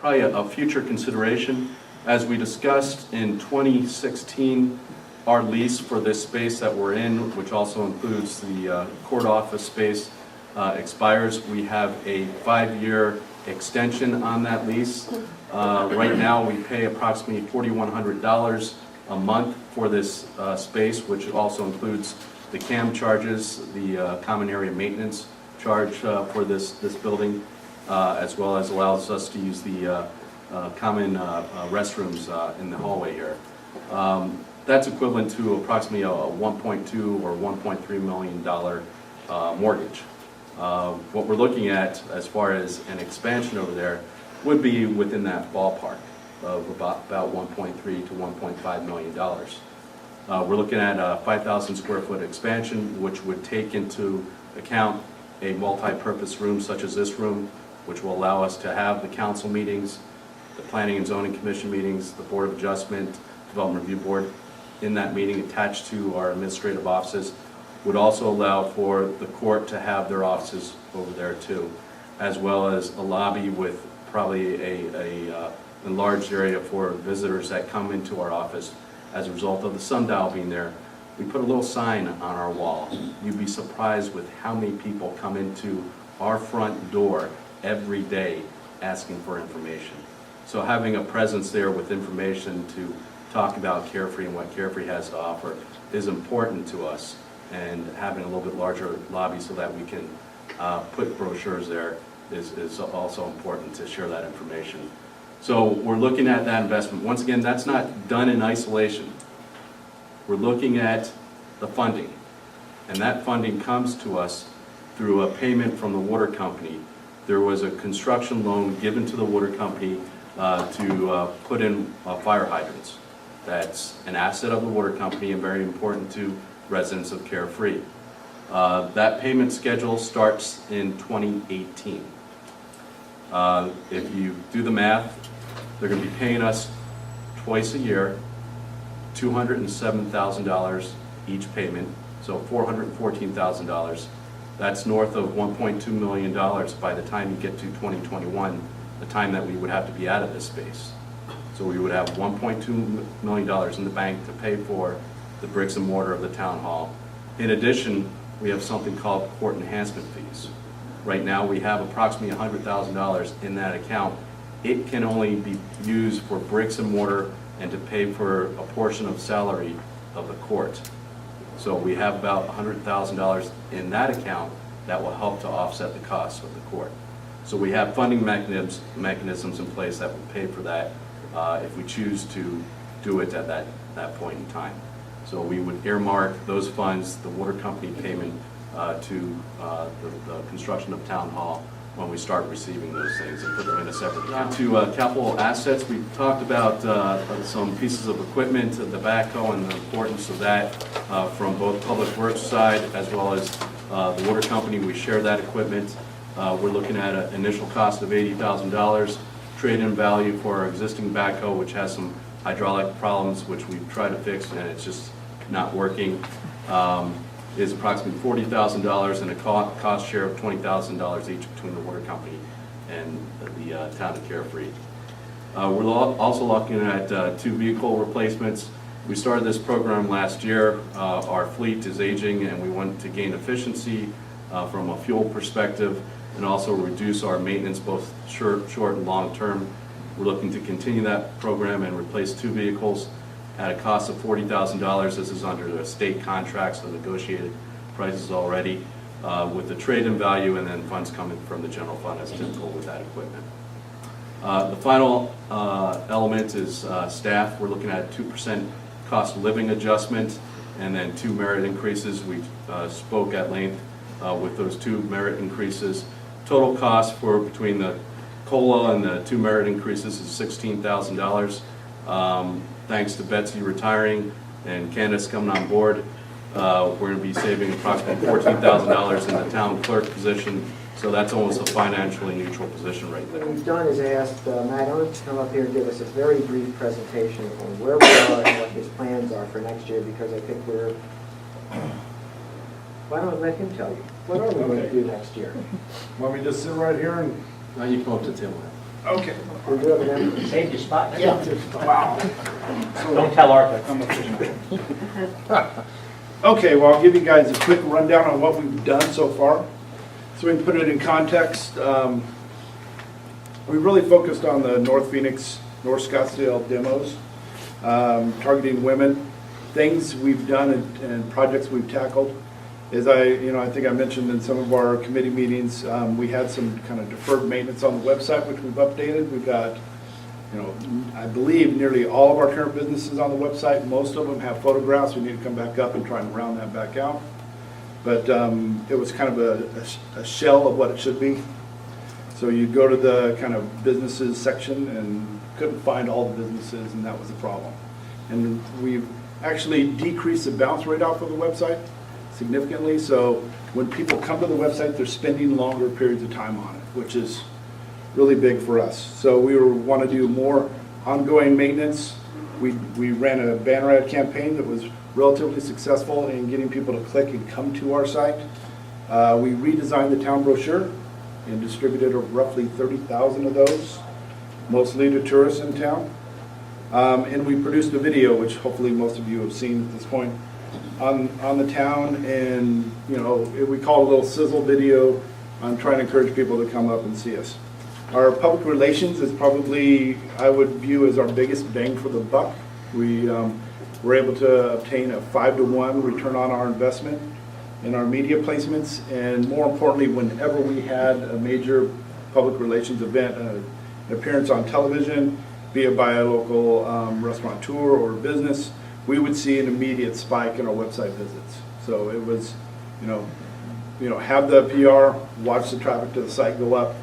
probably a future consideration. As we discussed in 2016, our lease for this space that we're in, which also includes the court office space, expires. We have a 5-year extension on that lease. Right now, we pay approximately $4,100 a month for this space, which also includes the CAM charges, the common area maintenance charge for this building, as well as allows us to use the common restrooms in the hallway here. That's equivalent to approximately a $1.2 or $1.3 million mortgage. What we're looking at as far as an expansion over there would be within that ballpark of about 1.3 to $1.5 million. We're looking at a 5,000 square foot expansion, which would take into account a multi-purpose room such as this room, which will allow us to have the council meetings, the Planning and Zoning Commission meetings, the Board of Adjustment, Development Review Board in that meeting attached to our administrative offices. Would also allow for the court to have their offices over there too, as well as a lobby with probably a enlarged area for visitors that come into our office. As a result of the sundial being there, we put a little sign on our wall. You'd be surprised with how many people come into our front door every day asking for information. So having a presence there with information to talk about Carefree and what Carefree has to offer is important to us, and having a little bit larger lobby so that we can put brochures there is also important to share that information. So we're looking at that investment. Once again, that's not done in isolation. We're looking at the funding, and that funding comes to us through a payment from the water company. There was a construction loan given to the water company to put in fire hydrants. That's an asset of the water company and very important to residents of Carefree. That payment schedule starts in 2018. If you do the math, they're going to be paying us twice a year, $207,000 each payment, so $414,000. That's north of $1.2 million by the time you get to 2021, the time that we would have to be out of this space. So we would have $1.2 million in the bank to pay for the bricks and mortar of the town hall. In addition, we have something called court enhancement fees. Right now, we have approximately $100,000 in that account. It can only be used for bricks and mortar and to pay for a portion of salary of the court. So we have about $100,000 in that account that will help to offset the costs of the court. So we have funding mechanisms in place that will pay for that if we choose to do it at that point in time. So we would earmark those funds, the water company payment, to the construction of Town Hall when we start receiving those things and put them in a separate account. To capital assets, we talked about some pieces of equipment, the backhoe and the importance of that from both Public Works side as well as the water company. We share that equipment. We're looking at an initial cost of $80,000. Trade-in value for our existing backhoe, which has some hydraulic problems, which we've tried to fix and it's just not working, is approximately $40,000 and a cost share of $20,000 each between the water company and the town of Carefree. We're also looking at 2 vehicle replacements. We started this program last year. Our fleet is aging and we want to gain efficiency from a fuel perspective and also reduce our maintenance both short and long term. We're looking to continue that program and replace 2 vehicles at a cost of $40,000. This is under the state contracts, so negotiated prices already, with the trade-in value and then funds coming from the general fund as typical with that equipment. The final element is staff. We're looking at a 2% cost of living adjustment and then 2 merit increases. We spoke at length with those 2 merit increases. Total cost for between the COLA and the 2 merit increases is $16,000. Thanks to Betsy retiring and Candace coming on board, we're going to be saving approximately $14,000 in the town clerk position. So that's almost a financially neutral position right there. What we've done is asked Matt Owen to come up here and give us a very brief presentation on where we are and what his plans are for next year, because I think we're... Why don't I let him tell you? What are we going to do next year? Want me to just sit right here and... Now you come up to the table. Okay. We do have an empty. Saved your spot. Yeah. Wow. Don't tell Arthur. I'm official. Okay, well, I'll give you guys a quick rundown on what we've done so far. So we can put it in context. We really focused on the North Phoenix, North Scottsdale demos, targeting women. Things we've done and projects we've tackled. As I think I mentioned in some of our committee meetings, we had some kind of deferred maintenance on the website, which we've updated. We've got, I believe nearly all of our current businesses on the website. Most of them have photographs. We need to come back up and try and round that back out. But it was kind of a shell of what it should be. So you go to the kind of businesses section and couldn't find all the businesses, and that was the problem. And we've actually decreased the bounce rate off of the website significantly. So when people come to the website, they're spending longer periods of time on it, which is really big for us. So we want to do more ongoing maintenance. We ran a banner ad campaign that was relatively successful in getting people to click and come to our site. We redesigned the town brochure and distributed roughly 30,000 of those, mostly to tourists in town. And we produced a video, which hopefully most of you have seen at this point, on the town, and we call it a little sizzle video on trying to encourage people to come up and see us. Our public relations is probably, I would view as our biggest bang for the buck. We were able to obtain a 5-to-1 return on our investment in our media placements, and more importantly, whenever we had a major public relations event, an appearance on television, be it by a local restaurateur or business, we would see an immediate spike in our website visits. So it was, have the PR, watch the traffic to the site go up.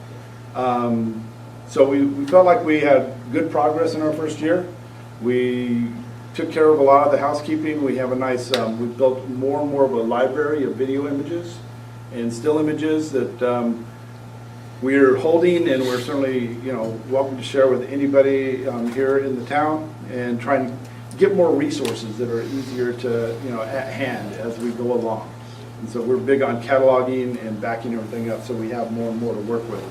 So we felt like we had good progress in our first year. We took care of a lot of the housekeeping. We have a nice, we built more and more of a library of video images and still images that we're holding, and we're certainly, welcome to share with anybody here in the town, and trying to get more resources that are easier to, at hand as we go along. And so we're big on cataloging and backing everything up so we have more and more to work with.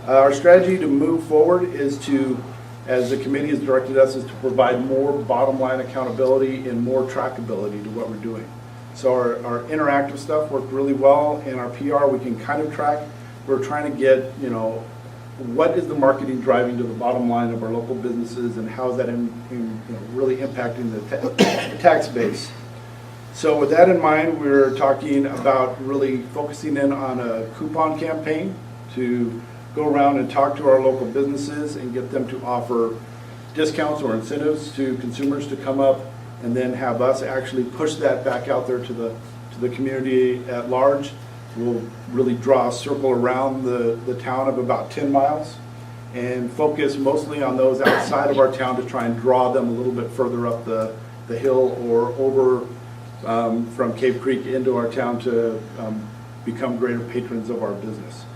Our strategy to move forward is to, as the committee has directed us, is to provide more bottom line accountability and more trackability to what we're doing. So our interactive stuff worked really well, and our PR we can kind of track. We're trying to get, what is the marketing driving to the bottom line of our local businesses, and how is that really impacting the tax base. So with that in mind, we're talking about really focusing in on a coupon campaign to go around and talk to our local businesses and get them to offer discounts or incentives to consumers to come up, and then have us actually push that back out there to the community at large. We'll really draw a circle around the town of about 10 miles and focus mostly on those outside of our town to try and draw them a little bit further up the hill or over from Cave Creek into our town to become greater patrons of our business.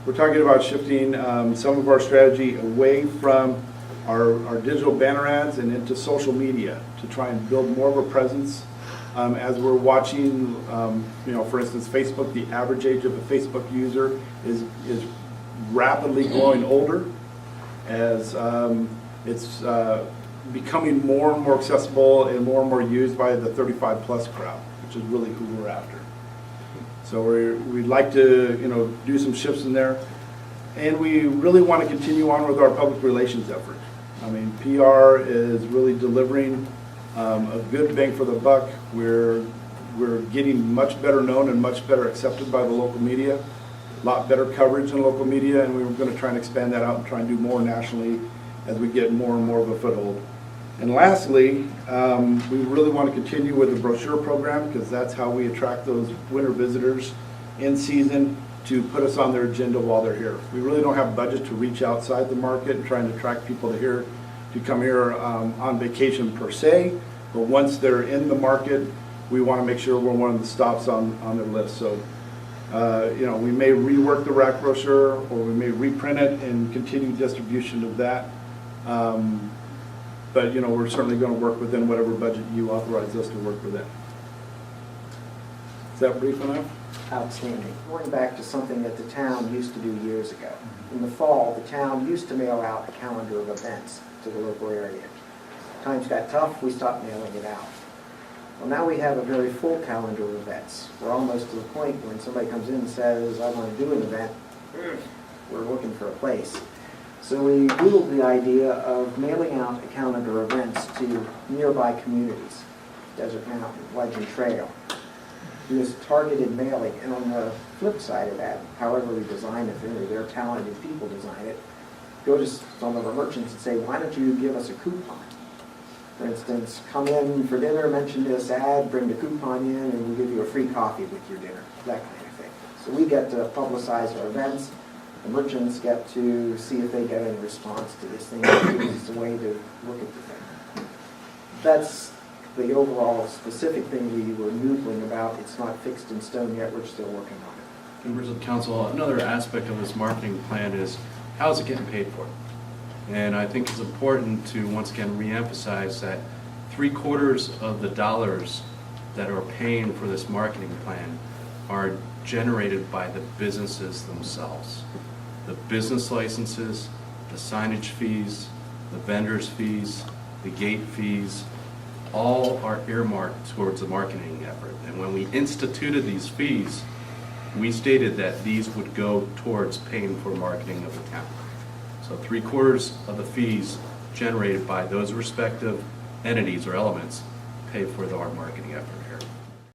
We're talking about shifting some of our strategy away from our digital banner ads and into social media to try and build more of a presence. As we're watching, for instance, Facebook, the average age of a Facebook user is rapidly growing older as it's becoming more and more accessible and more used by the 35 plus crowd, which is really who we're after. So we'd like to do some shifts in there, and we really want to continue on with our public relations effort. I mean, PR is really delivering a good bang for the buck. We're getting much better known and much better accepted by the local media. A lot better coverage in local media, and we were going to try and expand that out and try and do more nationally as we get more and more of a foothold. And lastly, we really want to continue with the brochure program, because that's how we attract those winter visitors in season to put us on their agenda while they're here. We really don't have budget to reach outside the market and trying to attract people to come here on vacation per se, but once they're in the market, we want to make sure we're one of the stops on their list. So, we may rework the rack brochure, or we may reprint it and continue distribution of that. But we're certainly going to work within whatever budget you authorize us to work within. Is that brief enough? Outstanding. Going back to something that the town used to do years ago. In the fall, the town used to mail out a calendar of events to the local area. Times got tough, we stopped mailing it out. Well, now we have a very full calendar of events. We're almost to the point when somebody comes in and says, I want to do an event, we're looking for a place. So we wheeled the idea of mailing out a calendar of events to nearby communities, Desert Mountain, Legend Trail. This targeted mailing, and on the flip side of that, however we design it, they're talented people design it, go to some of our merchants and say, why don't you give us a coupon? For instance, come in for dinner, mention this ad, bring the coupon in, and we'll give you a free coffee with your dinner, that kind of thing. So we get to publicize our events, the merchants get to see if they get any response to this thing. It's a way to look at the thing. That's the overall specific thing we were noodling about. It's not fixed in stone yet, we're still working on it. Members of the council, another aspect of this marketing plan is how is it getting paid for? And I think it's important to once again reemphasize that 3/4 of the dollars that are paying for this marketing plan are generated by the businesses themselves. The business licenses, the signage fees, the vendors' fees, the gate fees, all are earmarked towards the marketing effort. And when we instituted these fees, we stated that these would go towards paying for marketing of the town. So 3/4 of the fees generated by those respective entities or elements pay for our marketing effort.